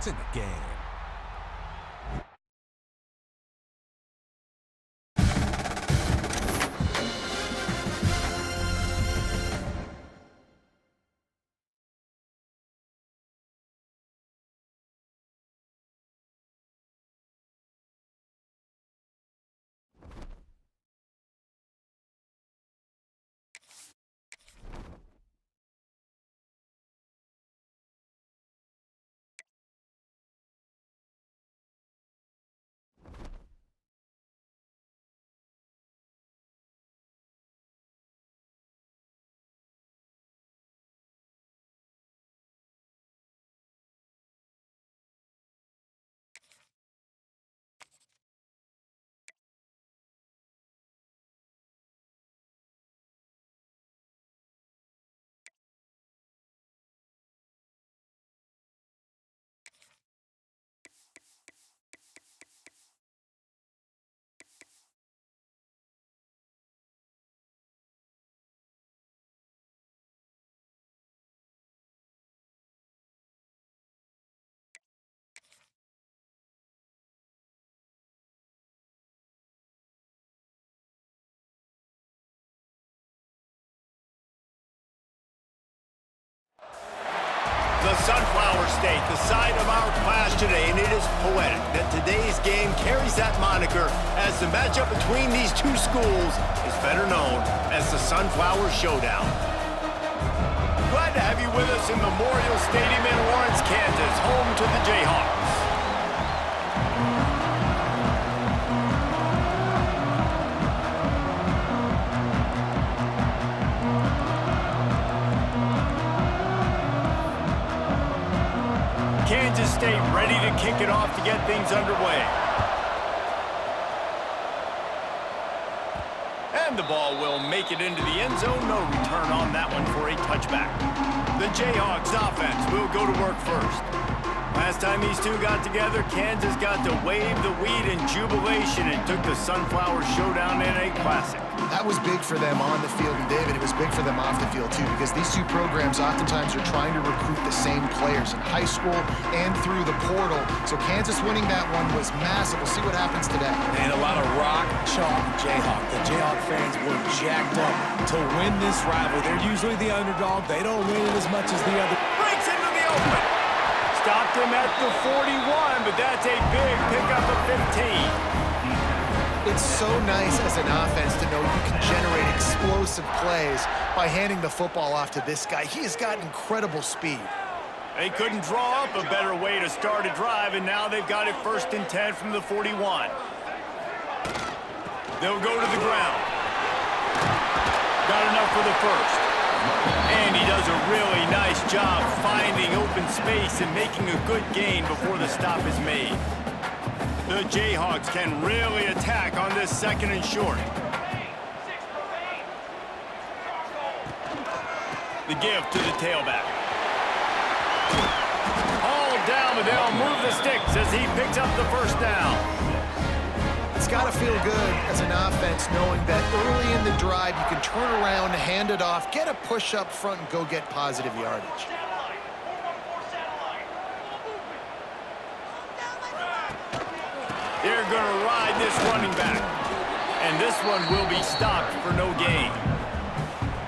in the game. The Sunflower State, the side of our class today, and it is poetic that today's game carries that moniker as the matchup between these two schools is better known as the Sunflower Showdown. Glad to have you with us in Memorial Stadium in Lawrence, Kansas, home to the Jayhawks. Kansas State ready to kick it off to get things underway. And the ball will make it into the end zone. No return on that one for a touchback. The Jayhawks offense will go to work first. Last time these two got together, Kansas got to wave the weed in jubilation and took the Sunflower Showdown in a classic. That was big for them on the field, and David, it was big for them off the field too, because these two programs oftentimes are trying to recruit the same players in high school and through the portal. So Kansas winning that one was massive. We'll see what happens today. And a lot of rock, chalk, Jayhawk. The Jayhawk fans were jacked up to win this rivalry. They're usually the underdog. They don't win it as much as the other. Breaks into the open. Stopped him at the 41, but that's a big pickup of 15. It's so nice as an offense to know you can generate explosive plays by handing the football off to this guy. He has got incredible speed. They couldn't draw up a better way to start a drive, and now they've got it 1st and 10 from the 41. They'll go to the ground. Got enough for the first. And he does a really nice job finding open space and making a good gain before the stop is made. The Jayhawks can really attack on this 2nd and short. The give to the tailback. All down, but they'll move the sticks as he picks up the first down. It's got to feel good as an offense knowing that early in the drive you can turn around, hand it off, get a push up front, and go get positive yardage. They're going to ride this running back. And this one will be stopped for no gain.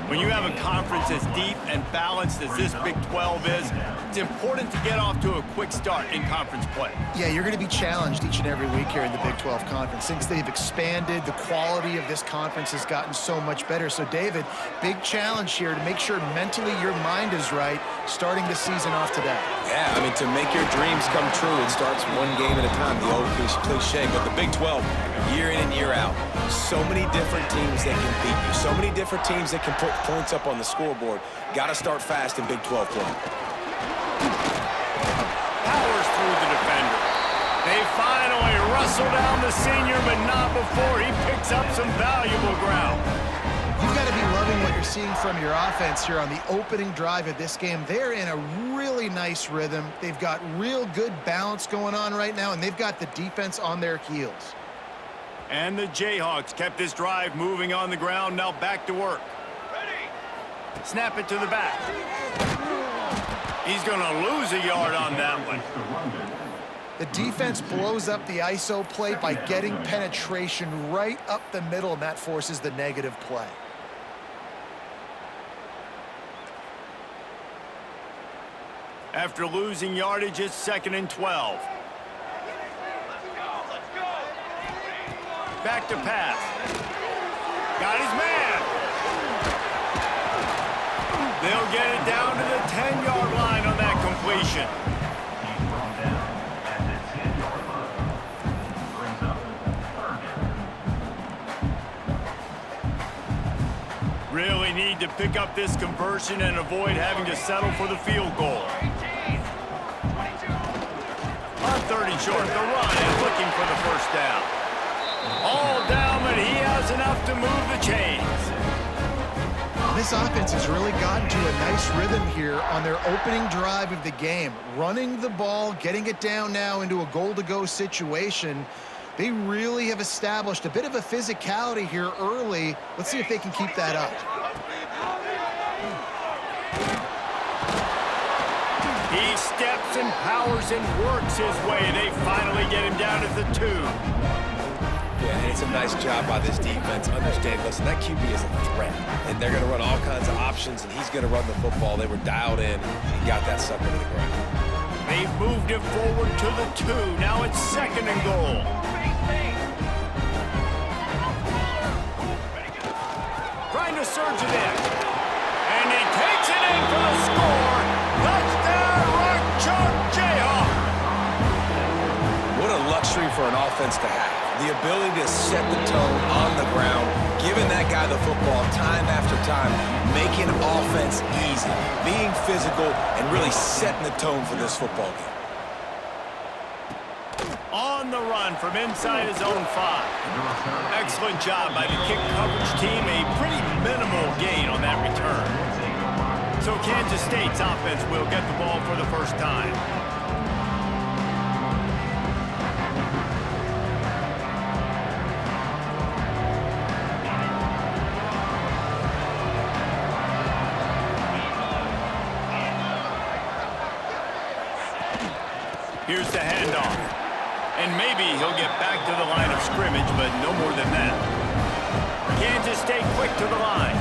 When you have a conference as deep and balanced as this Big 12 is, it's important to get off to a quick start in conference play. Yeah, you're going to be challenged each and every week here in the Big 12 Conference. Since they've expanded, the quality of this conference has gotten so much better. So, David, big challenge here to make sure mentally your mind is right starting the season off today. Yeah, I mean, to make your dreams come true, it starts one game at a time, the old cliche. But the Big 12, year in and year out, so many different teams that can beat you, so many different teams that can put points up on the scoreboard. Got to start fast in Big 12 play. Powers through the defender. They finally wrestle down the senior, but not before he picks up some valuable ground. You've got to be loving what you're seeing from your offense here on the opening drive of this game. They're in a really nice rhythm. They've got real good balance going on right now, and they've got the defense on their heels. And the Jayhawks kept this drive moving on the ground. Now back to work. Ready. Snap it to the back. He's going to lose a yard on that one. The defense blows up the ISO play by getting penetration right up the middle, and that forces the negative play. After losing yardage, it's 2nd and 12. Back to pass. Got his man. They'll get it down to the 10-yard line on that completion. Really need to pick up this conversion and avoid having to settle for the field goal. On 30 short, the run and looking for the first down. All down, but he has enough to move the chains. This offense has really gotten to a nice rhythm here on their opening drive of the game. Running the ball, getting it down now into a goal-to-go situation. They really have established a bit of a physicality here early. Let's see if they can keep that up. He steps and powers and works his way. They finally get him down at the 2. Yeah, and it's a nice job by this defense. Understand, listen, that QB is a threat. And they're going to run all kinds of options, and he's going to run the football. They were dialed in and got that sucker to the ground. They've moved it forward to the 2. Now it's 2nd and goal. Trying to surge it in. And he takes it in for the score. Touchdown, Rock Chalk Jayhawk. What a luxury for an offense to have. The ability to set the tone on the ground, giving that guy the football time after time, making offense easy, being physical, and really setting the tone for this football game. On the run from inside his own 5. Excellent job by the kick coverage team. A pretty minimal gain on that return. So Kansas State's offense will get the ball for the first time. Here's the handoff. And maybe he'll get back to the line of scrimmage, but no more than that. Kansas State quick to the line.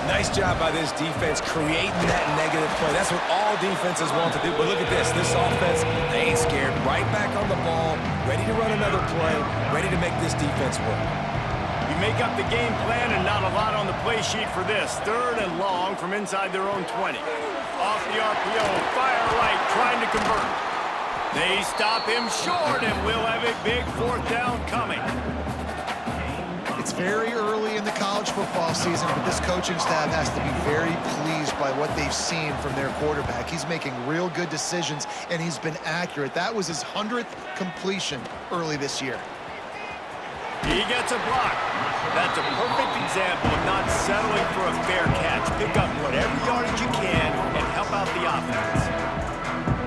Nice job by this defense creating that negative play. That's what all defenses want to do. But look at this. This offense, they ain't scared. Right back on the ball, ready to run another play, ready to make this defense work. You make up the game plan and not a lot on the play sheet for this. 3rd and long from inside their own 20. Off the RPO, fire right, trying to convert. They stop him short, and we'll have a big 4th down coming. It's very early in the college football season, but this coaching staff has to be very pleased by what they've seen from their quarterback. He's making real good decisions, and he's been accurate. That was his 100th completion early this year. He gets a block. That's a perfect example of not settling for a fair catch. Pick up whatever yardage you can and help out the offense.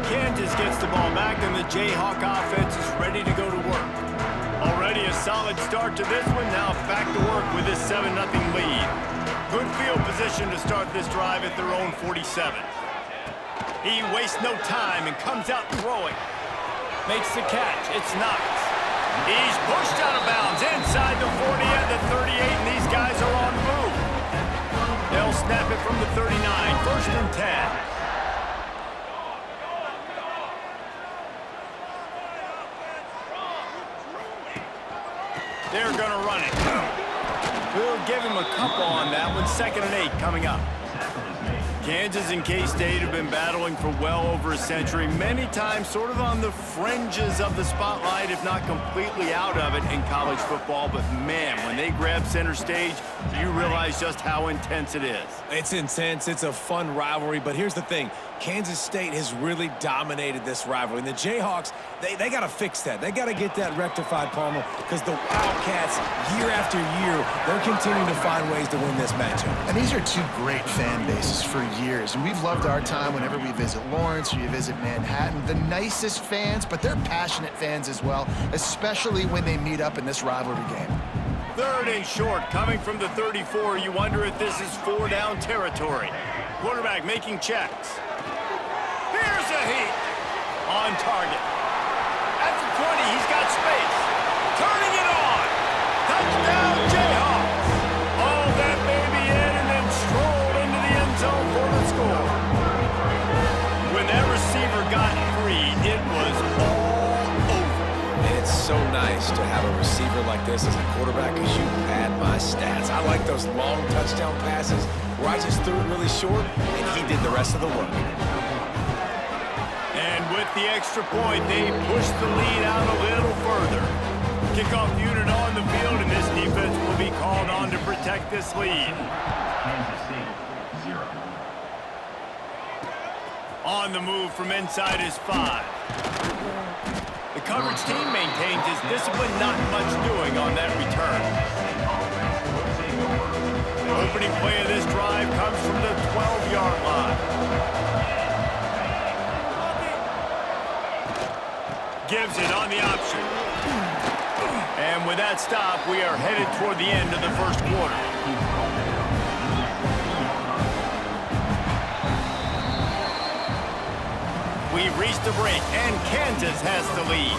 Kansas gets the ball back, and the Jayhawk offense is ready to go to work. Already a solid start to this one. Now back to work with this 7-0 lead. Good field position to start this drive at their own 47. He wastes no time and comes out throwing. Makes the catch. It's Knox. He's pushed out of bounds inside the 40 and the 38, and these guys are on the move. They'll snap it from the 39. 1st and 10. They're going to run it. We'll give him a couple on that one. 2nd and 8 coming up. Kansas and K-State have been battling for well over a century, many times sort of on the fringes of the spotlight, if not completely out of it in college football. But, man, when they grab center stage, you realize just how intense it is. It's intense. It's a fun rivalry. But here's the thing. Kansas State has really dominated this rivalry. And the Jayhawks, they got to fix that. They got to get that rectified, Palmer, because the Wildcats, year after year, they're continuing to find ways to win this matchup. And these are two great fan bases for years. And we've loved our time whenever we visit Lawrence or you visit Manhattan. The nicest fans, but they're passionate fans as well, especially when they meet up in this rivalry game. 3rd and short coming from the 34. You wonder if this is 4-down territory. Quarterback making checks. brings the heat. On target. At the 20, he's got space. Turning it on. Touchdown, Jayhawks. Oh, that baby in and then strolled into the end zone for the score. When that receiver got free, it was all over. And it's so nice to have a receiver like this as a quarterback because you pad my stats. I like those long touchdown passes where I just threw it really short and he did the rest of the work. And with the extra point, they push the lead out a little further. Kickoff unit on the field, and this defense will be called on to protect this lead. On the move from inside is 5. The coverage team maintains his discipline, not much doing on that return. Opening play of this drive comes from the 12-yard line. Gives it on the option. And with that stop, we are headed toward the end of the first quarter. We've reached the break, and Kansas has the lead.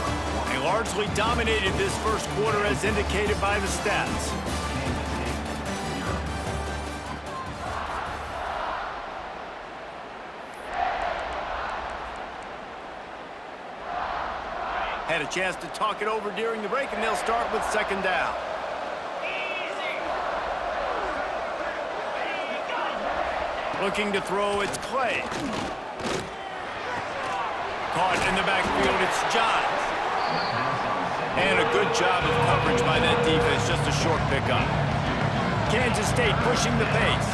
They largely dominated this first quarter as indicated by the stats. Had a chance to talk it over during the break, and they'll start with second down. Looking to throw, it's Clay. Caught in the backfield, it's Johns. And a good job of coverage by that defense, just a short pickup. Kansas State pushing the pace.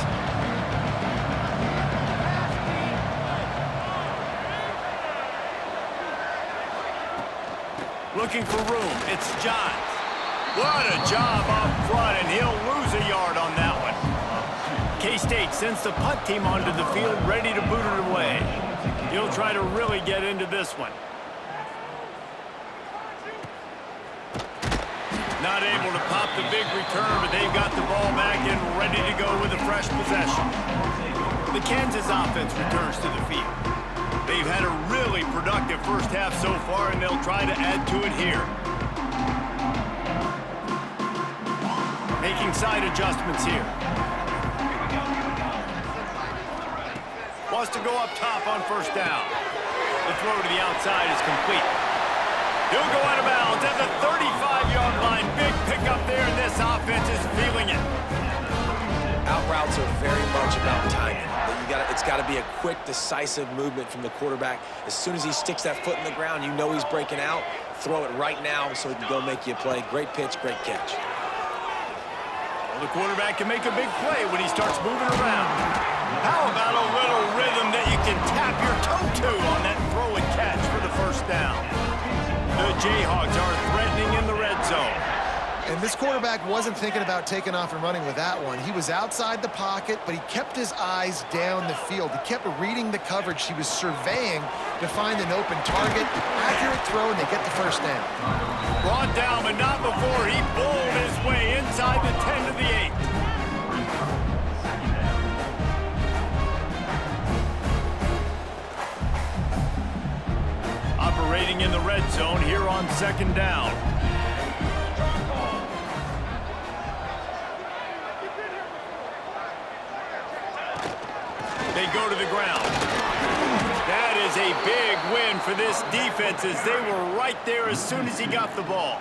Looking for room, it's Johns. What a job up front, and he'll lose a yard on that one. K-State sends the punt team onto the field, ready to boot it away. He'll try to really get into this one. Not able to pop the big return, but they've got the ball back and ready to go with a fresh possession. The Kansas offense returns to the field. They've had a really productive first half so far, and they'll try to add to it here. Making side adjustments here. Wants to go up top on first down. The throw to the outside is complete. He'll go out of bounds at the 35-yard line. Big pickup there, and this offense is feeling it. Out routes are very much about timing. It's got to be a quick, decisive movement from the quarterback. As soon as he sticks that foot in the ground, you know he's breaking out. Throw it right now so he can go make you a play. Great pitch, great catch. Well, the quarterback can make a big play when he starts moving around. How about a little rhythm that you can tap your toe to on that throw and catch for the first down? The Jayhawks are threatening in the red zone. And this quarterback wasn't thinking about taking off and running with that one. He was outside the pocket, but he kept his eyes down the field. He kept reading the coverage. He was surveying to find an open target. Accurate throw, and they get the first down. Brought down, but not before he bowled his way inside the 10 to the 8. Operating in the red zone here on second down. They go to the ground. That is a big win for this defense as they were right there as soon as he got the ball.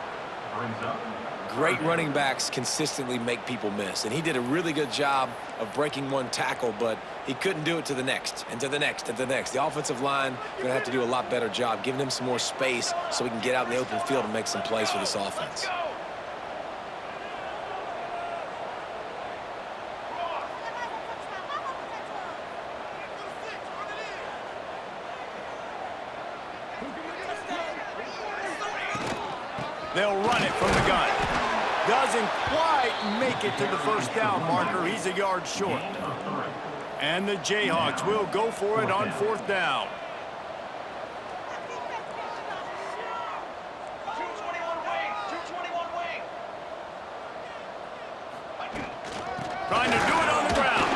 Great running backs consistently make people miss, and he did a really good job of breaking one tackle, but he couldn't do it to the next, and to the next, and to the next. The offensive line going to have to do a lot better job, giving him some more space so he can get out in the open field and make some plays for this offense. They'll run it from the gun. Doesn't quite make it to the first down marker. He's a yard short. And the Jayhawks will go for it on fourth down. Trying to do it on the ground.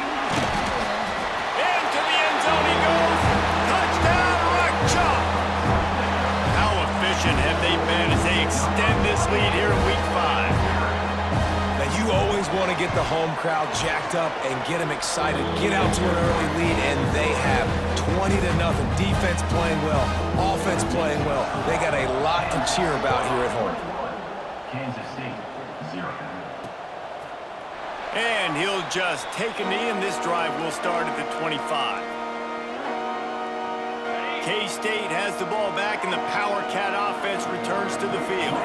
Into the end zone he goes. Touchdown, get the home crowd jacked up and get them excited. Get out to an early lead, and they have 20-0. Defense playing well, offense playing well. They got a lot to cheer about here at home. Kansas State, 0. And he'll just take a knee, and this drive will start at the 25. K-State has the ball back, and the Power Cat offense returns to the field.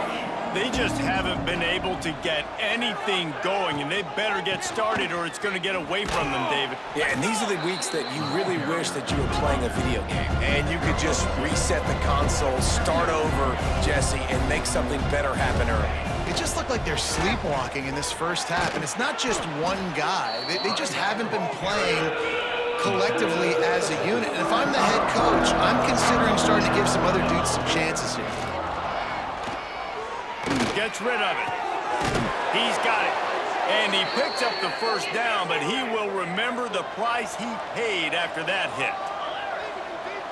They just haven't been able to get anything going, and they better get started or it's going to get away from them, David. Yeah, and these are the weeks that you really wish that you were playing a video game, and you could just reset the console, start over, Jesse, and make something better happen early. It just looked like they're sleepwalking in this first half, and it's not just one guy. They just haven't been playing collectively as a unit. And if I'm the head coach, I'm considering starting to give some other dudes some chances here. Gets rid of it. He's got it. And he picks up the first down, but he will remember the price he paid after that hit.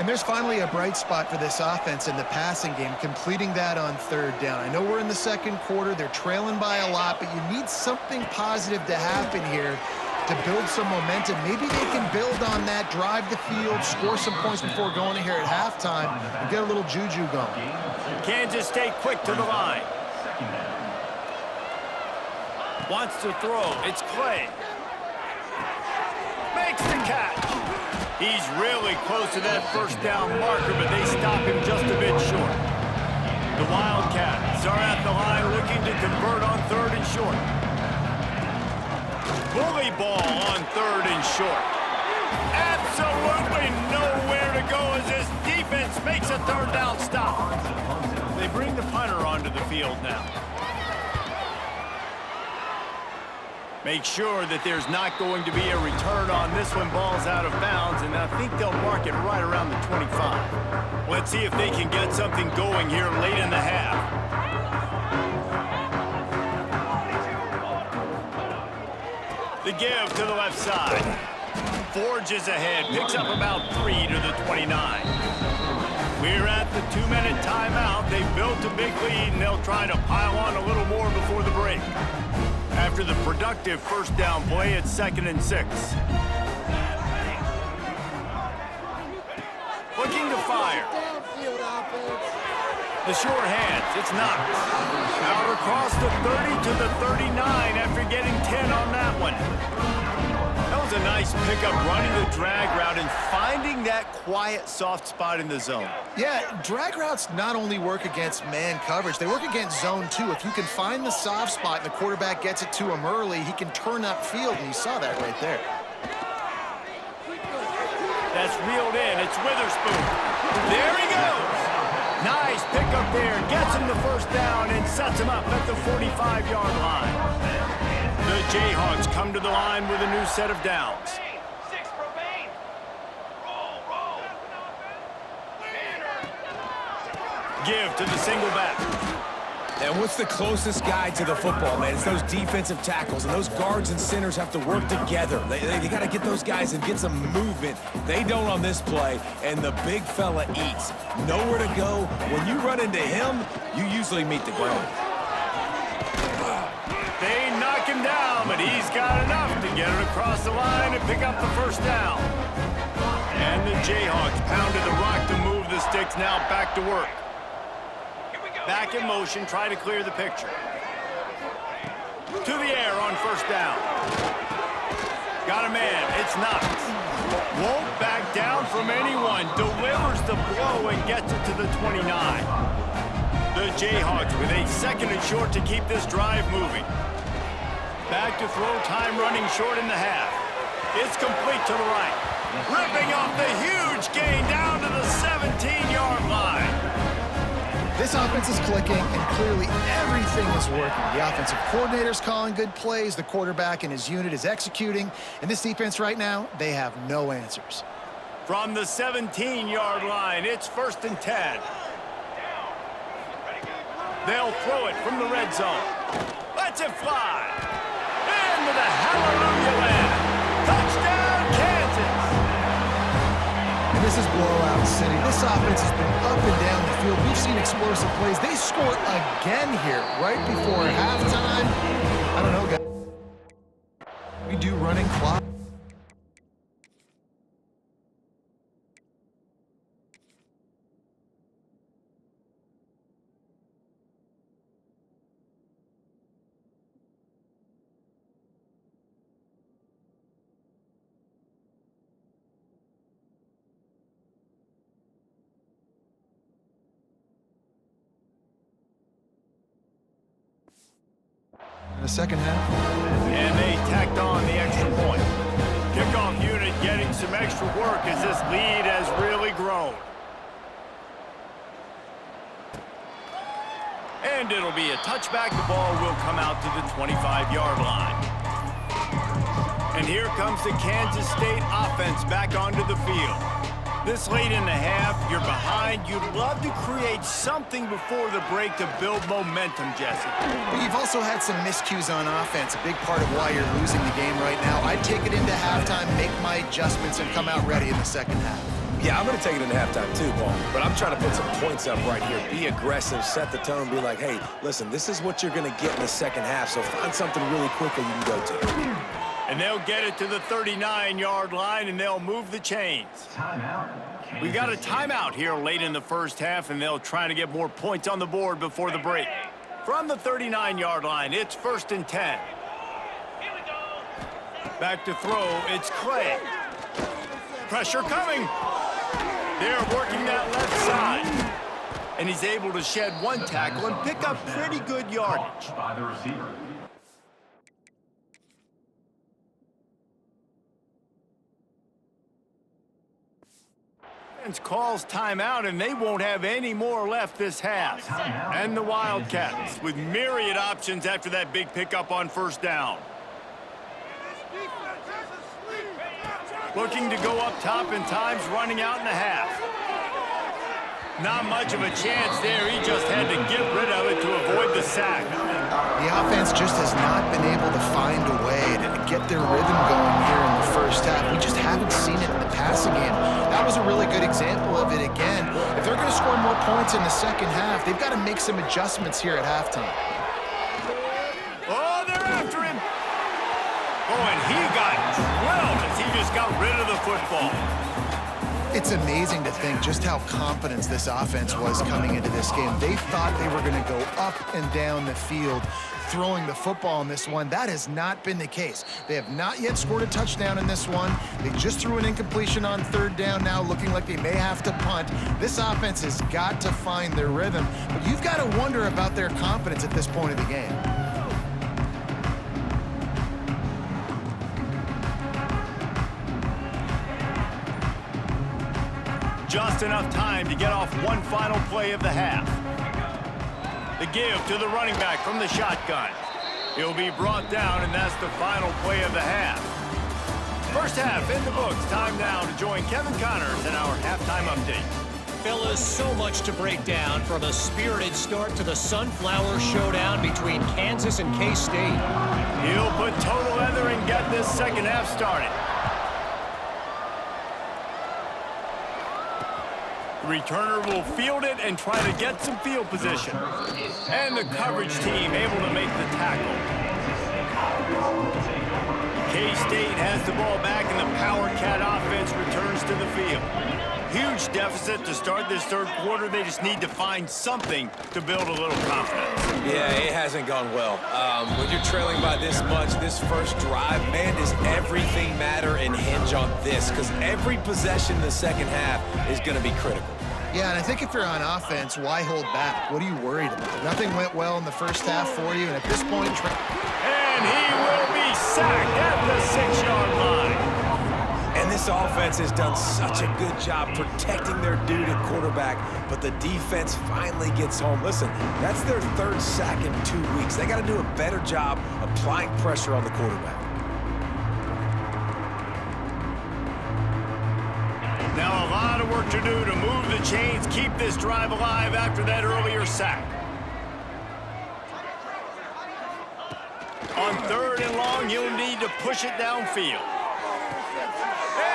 And there's finally a bright spot for this offense in the passing game, completing that on third down. I know we're in the second quarter. They're trailing by a lot, but you need something positive to happen here to build some momentum. Maybe they can build on that, drive the field, score some points before going in here at halftime, and get a little juju going. Kansas State quick to the line. Wants to throw. It's Clay. Makes the catch. He's really close to that first down marker, but they stop him just a bit short. The Wildcats are at the line looking to convert on third and short. Bully ball on third and short. Absolutely nowhere to go as this defense makes a third down stop. They bring the punter onto the field now. Make sure that there's not going to be a return on this one. Ball's out of bounds, and I think they'll mark it right around the 25. Let's see if they can get something going here late in the half. The give to the left side. Forges ahead, picks up about 3 to the 29. We're at the 2-minute timeout. They've built a big lead, and they'll try to pile on a little more before the break. After the productive first down play, it's 2nd and 6. Looking to fire. The short hands, it's Knox. Out across the 30 to the 39 after getting 10 on that one. That was a nice pickup, running the drag route and finding that quiet, soft spot in the zone. Yeah, drag routes not only work against man coverage, they work against zone too. If you can find the soft spot and the quarterback gets it to him early, he can turn upfield, and you saw that right there. That's reeled in. It's Witherspoon. There he goes. Nice pickup there. Gets him the first down and sets him up at the 45-yard line. The Jayhawks come to the line with a new set of downs. Give to the single back. And what's the closest guy to the football, man? It's those defensive tackles, and those guards and centers have to work together. They got to get those guys and get some movement. They don't on this play, and the big fella eats. Nowhere to go. When you run into him, you usually meet the ground. They knock him down, but he's got enough to get it across the line and pick up the first down. And the Jayhawks pounded the rock to move the sticks, now back to work. Back in motion, try to clear the picture. To the air on first down. Got a man, it's Knox. Won't back down from anyone, delivers the blow and gets it to the 29. The Jayhawks with a 2nd and short to keep this drive moving. Back to throw, time running short in the half. It's complete to the right. Ripping off the huge gain down to the 17-yard line. This offense is clicking, and clearly everything is working. The offensive coordinator's calling good plays, the quarterback and his unit is executing, and this defense right now, they have no answers. From the 17-yard line, it's 1st and 10. They'll throw it from the red zone. Lets it fly. Into the hallelujah land. Touchdown, Kansas. And this is blowout city. This offense has been up and down the field. We've seen explosive plays. They score again here right before halftime. I don't know, guys. second half. And they tacked on the extra point. Kickoff unit getting some extra work as this lead has really grown. And it'll be a touchback. The ball will come out to the 25-yard line. And here comes the Kansas State offense back onto the field. This late in the half, you're behind. You'd love to create something before the break to build momentum, Jesse. But you've also had some miscues on offense, a big part of why you're losing the game right now. I'd take it into halftime, make my adjustments, and come out ready in the second half. Yeah, I'm going to take it into halftime too, Paul. But I'm trying to put some points up right here. Be aggressive, set the tone, be like, hey, listen, this is what you're going to get in the second half, so find something really quickly you can go to. And they'll get it to the 39-yard line, and they'll move the chains. Timeout. We got a timeout here late in the first half, and they'll try to get more points on the board before the break. From the 39-yard line, it's 1st and 10. Back to throw, it's Clay. Pressure coming. They're working that left side. And he's able to shed one tackle and pick up pretty good yardage. By the receiver. Calls timeout, and they won't have any more left this half. And the Wildcats with myriad options after that big pickup on 1st down. Looking to go up top, and time's running out in the half. Not much of a chance there. He just had to get rid of it to avoid the sack. The offense just has not been able to find a way to get their rhythm going here in the first half. We just haven't seen it in the passing game. That was a really good example of it again. If they're going to score more points in the second half, they've got to make some adjustments here at halftime. Oh, they're after him. Oh, and he got drilled as he just got rid of the football. It's amazing to think just how confident this offense was coming into this game. They thought they were going to go up and down the field throwing the football in this one. That has not been the case. They have not yet scored a touchdown in this one. They just threw an incompletion on 3rd down now, looking like they may have to punt. This offense has got to find their rhythm, but you've got to wonder about their confidence at this point of the game. Just enough time to get off one final play of the half. The give to the running back from the shotgun. He'll be brought down, and that's the final play of the half. First half in the books. Time now to join Kevin Connors in our halftime update. Fellas, so much to break down, from a spirited start to the Sunflower Showdown between Kansas and K-State. He'll put total leather and get this second half started. The returner will field it and try to get some field position. And the coverage team able to make the tackle. K-State has the ball back, and the Power Cat offense returns to the field. Huge deficit to start this third quarter. They just need to find something to build a little confidence. Yeah, it hasn't gone well. When you're trailing by this much, this first drive, man, does everything matter and hinge on this, because every possession in the second half is going to be critical. Yeah, and I think if you're on offense, why hold back? What are you worried about? Nothing went well in the first half for you, and at this point... And he will be sacked at the 6-yard line. And this offense has done such a good job protecting their dude at quarterback, but the defense finally gets home. Listen, that's their 3rd sack in 2 weeks. They got to do a better job applying pressure on the quarterback. Now a lot of work to do to move the chains, keep this drive alive after that earlier sack. On 3rd and long, you'll need to push it downfield.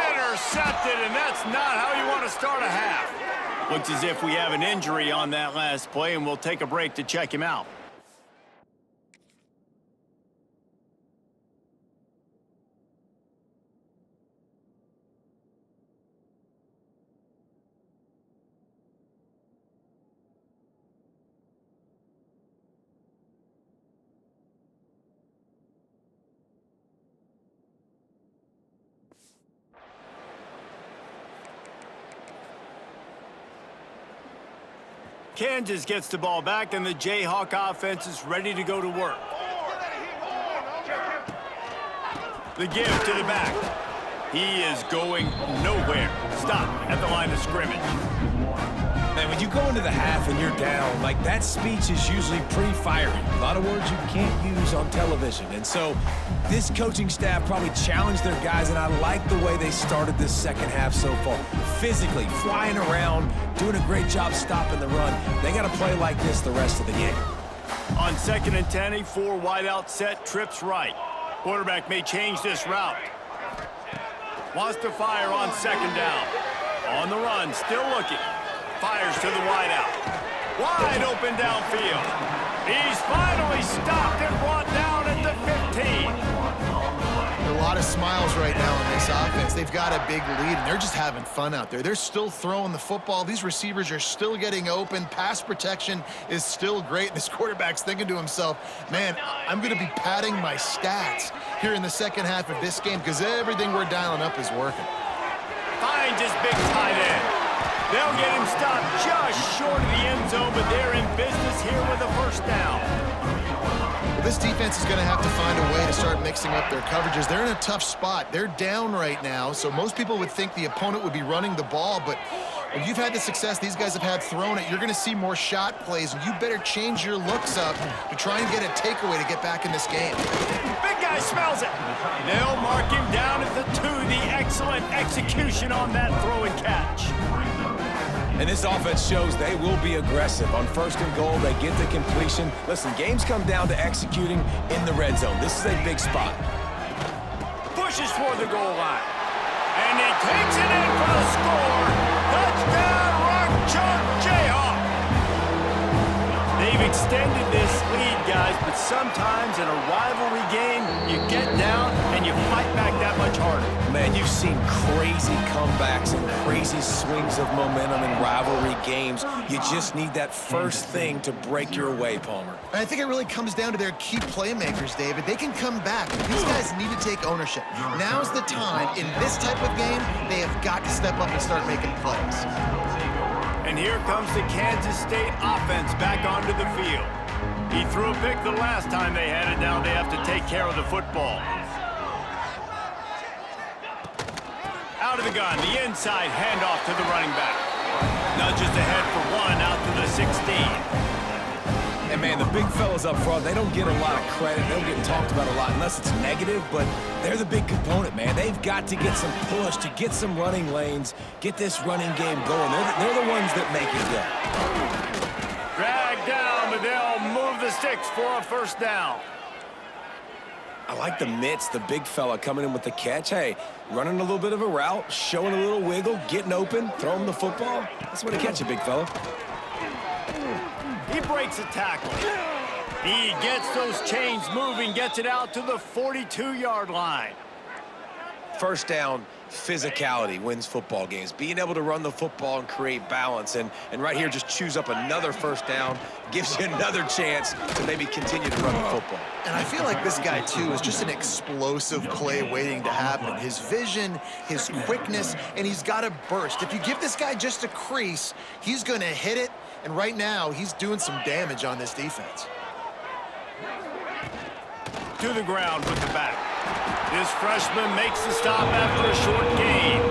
Intercepted, and that's not how you want to start a half. Looks as if we have an injury on that last play, and we'll take a break to check him out. Kansas gets the ball back, and the Jayhawk offense is ready to go to work. The give to the back. He is going nowhere. Stop at the line of scrimmage. Man, when you go into the half and you're down, like, that speech is usually pretty fiery. A lot of words you can't use on television. And so this coaching staff probably challenged their guys, and I like the way they started this second half so far. Physically, flying around, doing a great job stopping the run. They got to play like this the rest of the game. On 2nd and 10, a 4 wide out set, trips right. Quarterback may change this route. Wants to fire on 2nd down. On the run, still looking. Fires to the wide out. Wide open downfield. He's finally stopped and brought down at the 15. A lot of smiles right now in this offense. They've got a big lead, and they're just having fun out there. They're still throwing the football. These receivers are still getting open. Pass protection is still great. This quarterback's thinking to himself, man, I'm going to be padding my stats here in the second half of this game because everything we're dialing up is working. Finds his big tight end. They'll get him stopped just short of the end zone, but they're in business here with a first down. This defense is going to have to find a way to start mixing up their coverages. They're in a tough spot. They're down right now, so most people would think the opponent would be running the ball, but when you've had the success these guys have had throwing it, you're going to see more shot plays, and you better change your looks up to try and get a takeaway to get back in this game. Big guy smells it. They'll mark him down at the 2. The excellent execution on that throw and catch. And this offense shows they will be aggressive. On 1st and goal, they get the completion. Listen, games come down to executing in the red zone. This is a big spot. Pushes toward the goal line. And he takes it in for the score. Touchdown, Rock Chalk Jayhawk. They've extended this lead, guys, but sometimes in a rivalry game, you get down and you fight back that much harder. Man, you've seen crazy comebacks and crazy swings of momentum in rivalry games. You just need that first thing to break your way, Palmer. And I think it really comes down to their key playmakers, David. They can come back. These guys need to take ownership. Now's the time. In this type of game, they have got to step up and start making plays. And here comes the Kansas State offense back onto the field. He threw a pick the last time they had it. Now they have to take care of the football. Out of the gun, the inside handoff to the running back. Nudges ahead for 1 out to the 16. And, man, the big fellas up front, they don't get a lot of credit. They don't get talked about a lot unless it's negative, but they're the big component, man. They've got to get some push, to get some running lanes, get this running game going. They're the ones that make it go. Dragged down, but they'll move the sticks for a first down. I like the mitts, the big fella coming in with the catch. Hey, running a little bit of a route, showing a little wiggle, getting open, throwing the football. That's the way to catch a big fella. He breaks a tackle. He gets those chains moving, gets it out to the 42-yard line. First down, physicality wins football games. Being able to run the football and create balance. And right here, just choose up another first down, gives you another chance to maybe continue to run the football. And I feel like this guy, too, is just an explosive play waiting to happen. His vision, his quickness, and he's got a burst. If you give this guy just a crease, he's going to hit it. And right now, he's doing some damage on this defense. To the ground with the back. This freshman makes the stop after a short gain.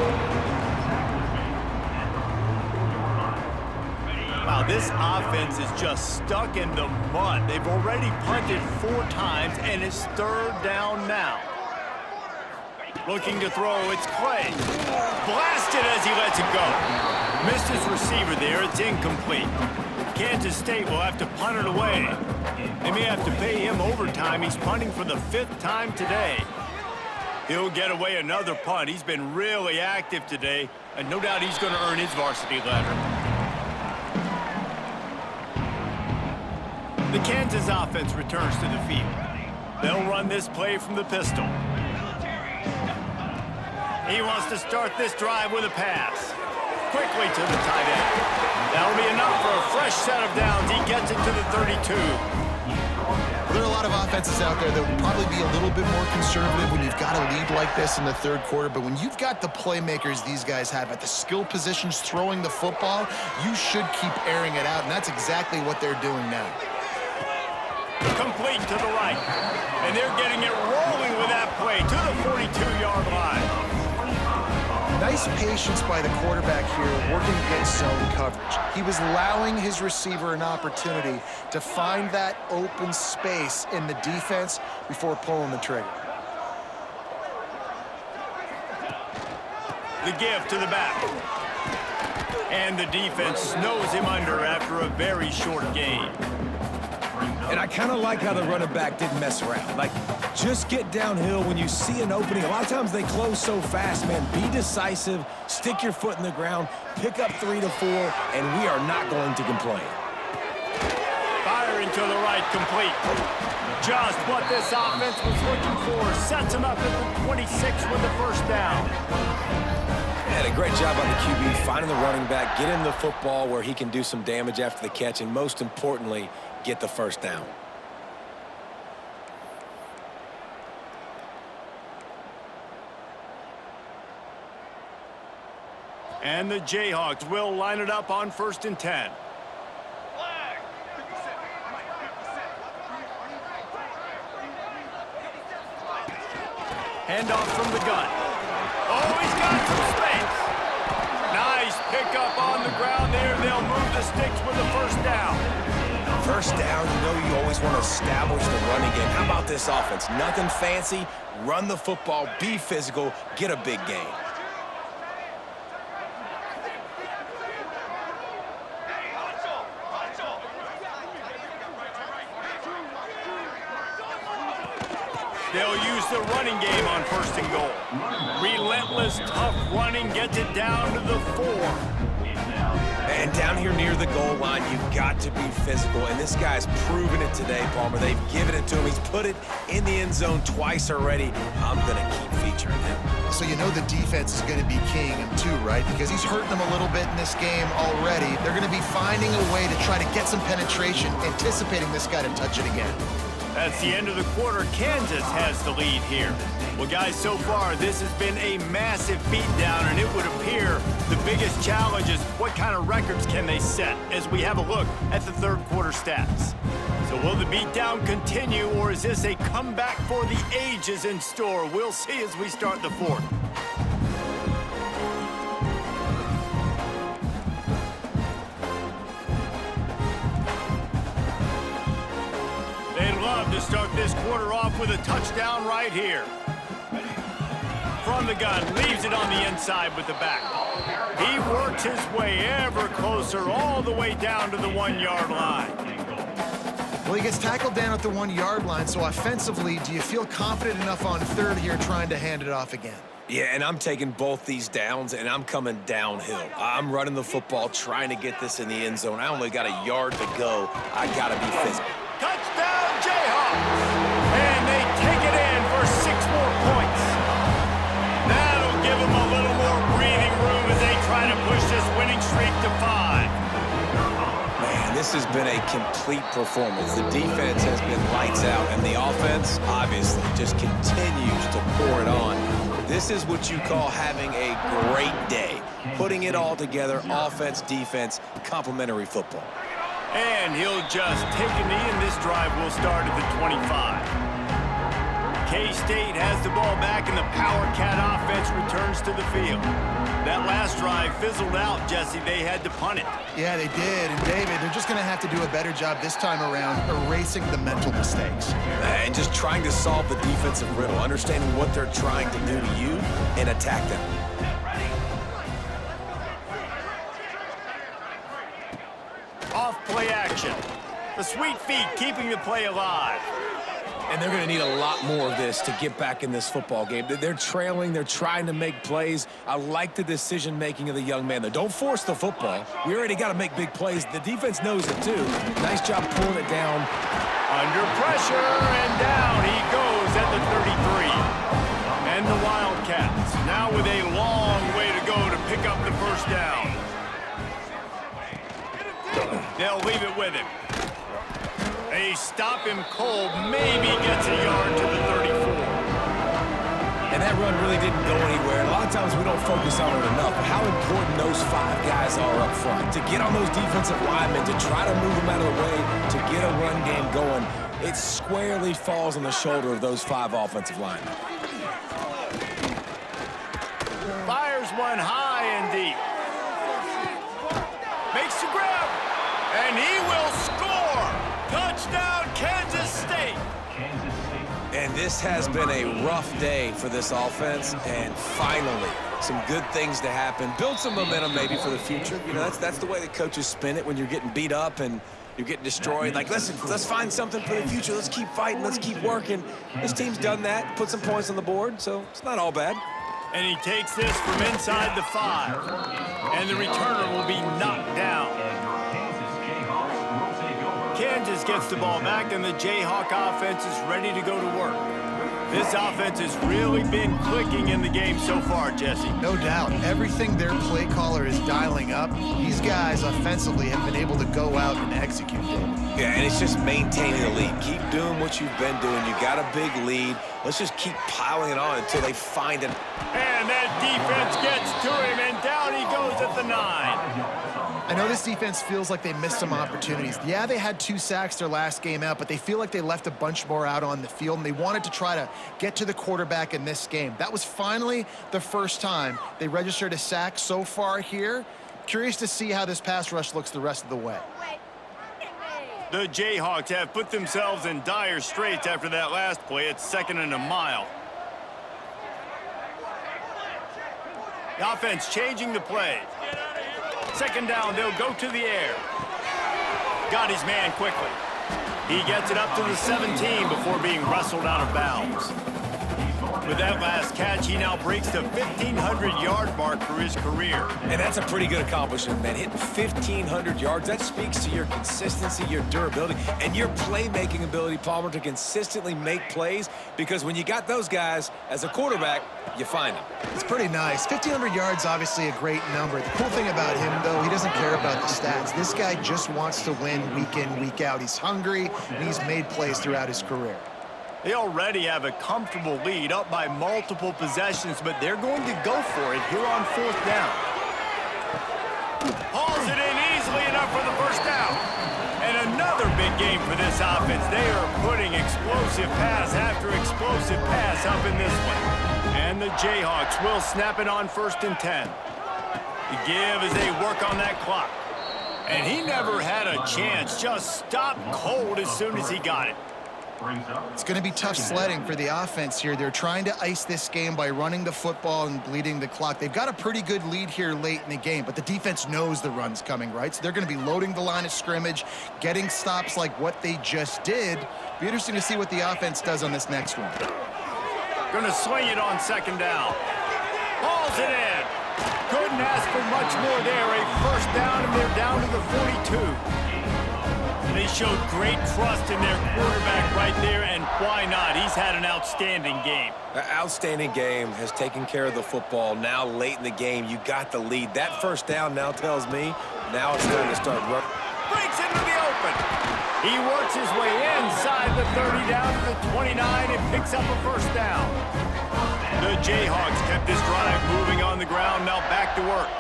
Wow, this offense is just stuck in the mud. They've already punted 4 times, and it's 3rd down now. Looking to throw, it's Clay. Blasted as he lets it go. Missed his receiver there, it's incomplete. Kansas State will have to punt it away. They may have to pay him overtime. He's punting for the 5th time today. He'll get away another punt. He's been really active today, and no doubt he's going to earn his varsity letter. The Kansas offense returns to the field. They'll run this play from the pistol. He wants to start this drive with a pass. Quickly to the tight end. That'll be enough for a fresh set of downs. He gets it to the 32. There are a lot of offenses out there that will probably be a little bit more conservative when you've got a lead like this in the 3rd quarter, but when you've got the playmakers these guys have at the skill positions throwing the football, you should keep airing it out, and that's exactly what they're doing now. Complete to the right, and they're getting it rolling with that play to the 42-yard line. Nice patience by the quarterback here, working against zone coverage. He was allowing his receiver an opportunity to find that open space in the defense before pulling the trigger. The give to the back. And the defense snows him under after a very short gain. And I kind of like how the running back didn't mess around. Like, just get downhill when you see an opening. A lot of times they close so fast, man. Be decisive, stick your foot in the ground, pick up 3 to 4, and we are not going to complain. Firing to the right, complete. Just what this offense was looking for. Sets him up at the 26 with the first down. And a great job on the QB, finding the running back, get him the football where he can do some damage after the catch, and most importantly, get the first down. And the Jayhawks will line it up on 1st and 10. Handoff from the gun. Oh, he's got some space. Nice pickup on the ground there. They'll move the sticks with the first down. First down, you know you always want to establish the running game. How about this offense? Nothing fancy. Run the football, be physical, get a big gain. They'll use the running game on 1st and goal. Relentless, tough running gets it down to the 4. And down here near the goal line, you've got to be physical. And this guy's proven it today, Palmer. They've given it to him. He's put it in the end zone twice already. I'm going to keep featuring him. So you know the defense is going to be keying him too, right? Because he's hurting them a little bit in this game already. They're going to be finding a way to try to get some penetration, anticipating this guy to touch it again. That's the end of the quarter. Kansas has the lead here. Well, guys, so far, this has been a massive beatdown, and it would appear the biggest challenge is what kind of records can they set as we have a look at the third quarter stats. So will the beatdown continue, or is this a comeback for the ages in store? We'll see as we start the fourth. They'd love to start this quarter off with a touchdown right here. From the gun, leaves it on the inside with the back. He works his way ever closer all the way down to the 1-yard line. Well, he gets tackled down at the 1-yard line, so offensively, do you feel confident enough on 3rd here trying to hand it off again? Yeah, and I'm taking both these downs, and I'm coming downhill. I'm running the football, trying to get this in the end zone. I only got a yard to go. I got to be physical. Touchdown, Jayhawks! And they take it in for 6 more points. That'll give them a little more breathing room as they try to push this winning streak to 5. Man, this has been a complete performance. The defense has been lights out, and the offense, obviously, just continues to pour it on. This is what you call having a great day. Putting it all together, offense, defense, complementary football. And he'll just take a knee, and this drive will start at the 25. K-State has the ball back, and the Power Cat offense returns to the field. That last drive fizzled out, Jesse. They had to punt it. Yeah, they did. And, David, they're just going to have to do a better job this time around erasing the mental mistakes. And just trying to solve the defensive riddle, understanding what they're trying to do to you and attack them. Off play action. The sweet feet keeping the play alive. And they're going to need a lot more of this to get back in this football game. They're trailing. They're trying to make plays. I like the decision-making of the young man. Don't force the football. We already got to make big plays. The defense knows it, too. Nice job pulling it down. Under pressure, and down he goes at the 33. And the Wildcats now with a long way to go to pick up the first down. They'll leave it with him. They stop him cold, maybe gets a yard to the 34. And that run really didn't go anywhere. A lot of times we don't focus on it enough, but how important those 5 guys are up front. To get on those defensive linemen, to try to move them out of the way, to get a run game going. it squarely falls on the shoulder of those 5 offensive linemen. Fires one high and deep. Makes the grab. And he will score. Touchdown, Kansas State. Kansas State. And this has been a rough day for this offense, and finally, some good things to happen. Build some momentum maybe for the future. You know, that's the way the coaches spin it when you're getting beat up and you're getting destroyed. Like, listen, let's find something for the future. Let's keep fighting. Let's keep working. This team's done that, put some points on the board, so it's not all bad. And he takes this from inside the 5. And the returner will be knocked down. Kansas gets the ball back, and the Jayhawk offense is ready to go to work. This offense has really been clicking in the game so far, Jesse. No doubt. Everything their play caller is dialing up, these guys offensively have been able to go out and execute, David. Yeah, and it's just maintaining the lead. Keep doing what you've been doing. You got a big lead. Let's just keep piling it on until they find it. And that defense gets to him, and down he goes at the 9. I know this defense feels like they missed some opportunities. Yeah, they had 2 sacks their last game out, but they feel like they left a bunch more out on the field, and they wanted to try to get to the quarterback in this game. That was finally the first time they registered a sack so far here. Curious to see how this pass rush looks the rest of the way. The Jayhawks have put themselves in dire straits after that last play. It's 2nd and a mile. The offense changing the play. 2nd down, they'll go to the air. Got his man quickly. He gets it up to the 17 before being wrestled out of bounds. With that last catch, he now breaks the 1,500-yard mark for his career. And that's a pretty good accomplishment, man. Hitting 1,500 yards, that speaks to your consistency, your durability, and your playmaking ability, Palmer, to consistently make plays, because when you got those guys as a quarterback, you find them. It's pretty nice. 1,500 yards, obviously a great number. The cool thing about him, though, he doesn't care about the stats. This guy just wants to win week in, week out. He's hungry, and he's made plays throughout his career. They already have a comfortable lead, up by multiple possessions, but they're going to go for it here on 4th down. Hauls it in easily enough for the first down. And another big game for this offense. They are putting explosive pass after explosive pass up in this one. And the Jayhawks will snap it on 1st and 10. The give as they work on that clock. And he never had a chance, just stopped cold as soon as he got it. It's going to be tough sledding for the offense here. They're trying to ice this game by running the football and bleeding the clock. They've got a pretty good lead here late in the game, but the defense knows the run's coming, right? So they're going to be loading the line of scrimmage, getting stops like what they just did. Be interesting to see what the offense does on this next one. Going to swing it on 2nd down. Hauls it in. Couldn't ask for much more there. A 1st down, and they're down to the 42. They showed great trust in their quarterback right there, and why not? He's had an outstanding game. An outstanding game, has taken care of the football. Now, late in the game, you got the lead. That 1st down now tells me now it's time to start running. Breaks into the open. He works his way inside the 30 down to the 29 and picks up a 1st down. The Jayhawks kept this drive moving on the ground, now back to work.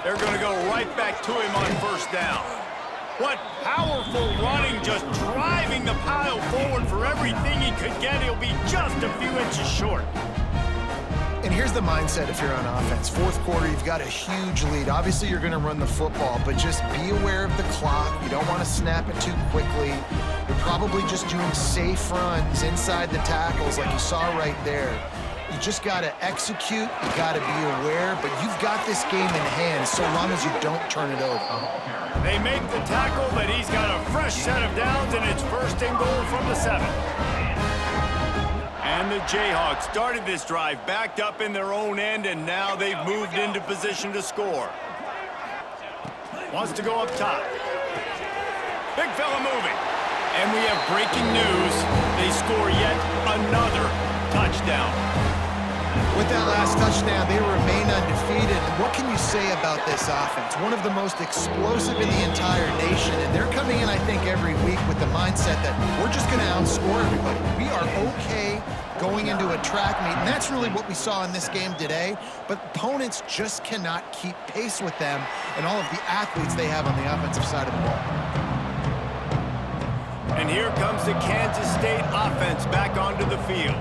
They're going to go right back to him on 1st down. What powerful running, just driving the pile forward for everything he could get. He'll be just a few inches short. And here's the mindset if you're on offense. 4th quarter, you've got a huge lead. Obviously, you're going to run the football, but just be aware of the clock. You don't want to snap it too quickly. You're probably just doing safe runs inside the tackles like you saw right there. You just got to execute, you got to be aware, but you've got this game in hand so long as you don't turn it over. They make the tackle, but he's got a fresh set of downs, and it's 1st and goal from the 7. And the Jayhawks started this drive backed up in their own end, and now they've moved into position to score. Wants to go up top. Big fella moving. And we have breaking news. They score yet another touchdown. With that last touchdown, they remain undefeated. And what can you say about this offense? One of the most explosive in the entire nation. And they're coming in, I think, every week with the mindset that we're just going to outscore everybody. We are okay going into a track meet. And that's really what we saw in this game today. But opponents just cannot keep pace with them and all of the athletes they have on the offensive side of the ball. And here comes the Kansas State offense back onto the field.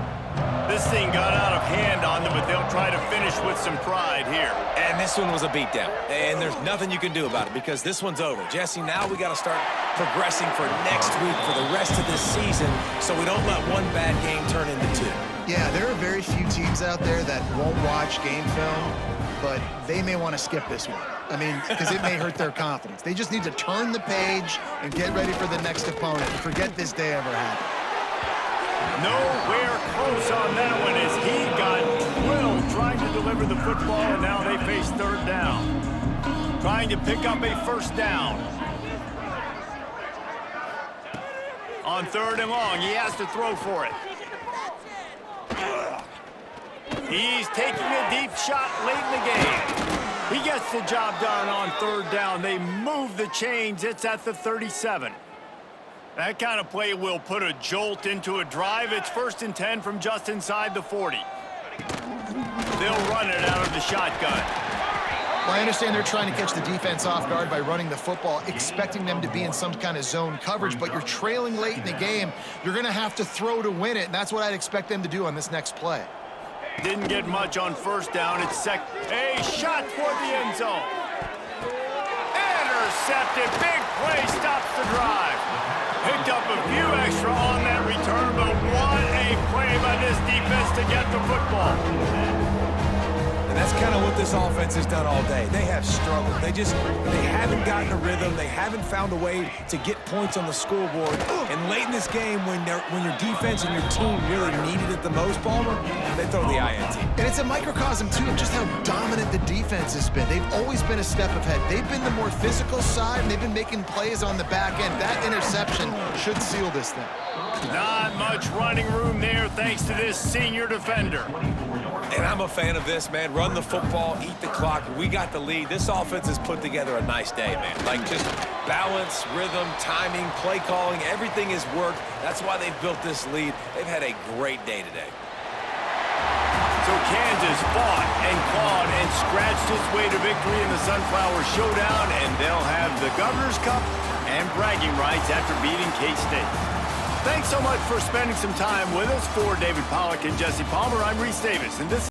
This thing got out of hand on them, but they'll try to finish with some pride here. And this one was a beatdown. And there's nothing you can do about it because this one's over. Jesse, now we got to start progressing for next week for the rest of this season so we don't let one bad game turn into two. Yeah, there are very few teams out there that won't watch game film, but they may want to skip this one. I mean, because it may hurt their confidence. They just need to turn the page and get ready for the next opponent and forget this day ever happened. Nowhere close on that one as he got drilled trying to deliver the football, and now they face third down. Trying to pick up a first down. On third and long, he has to throw for it. He's taking a deep shot late in the game. He gets the job done on third down. They move the chains. It's at the 37. That kind of play will put a jolt into a drive. It's 1st and 10 from just inside the 40. They'll run it out of the shotgun. Well, I understand they're trying to catch the defense off guard by running the football, expecting them to be in some kind of zone coverage, but you're trailing late in the game. You're going to have to throw to win it, and that's what I'd expect them to do on this next play. Didn't get much on first down. It's a shot toward the end zone. Intercepted. Big play stops the drive. Picked up a few extra on that return, but what a play by this defense to get the football. And that's kind of what this offense has done all day. They have struggled. They haven't gotten a rhythm. They haven't found a way to get points on the scoreboard. And late in this game, when your defense and your team really needed it the most, Palmer, they throw the INT. And it's a microcosm, too, of just how dominant the defense has been. They've always been a step ahead. They've been the more physical side, and they've been making plays on the back end. That interception should seal this thing. Not much running room there thanks to this senior defender. And I'm a fan of this, man. Run the football, eat the clock. We got the lead. This offense has put together a nice day, man. Like just balance, rhythm, timing, play calling, everything has worked. That's why they've built this lead. They've had a great day today. So Kansas fought and clawed and scratched its way to victory in the Sunflower Showdown, and they'll have the Governor's Cup and bragging rights after beating K-State. Thanks so much for spending some time with us. For David Pollack and Jesse Palmer, I'm Reese Davis, and this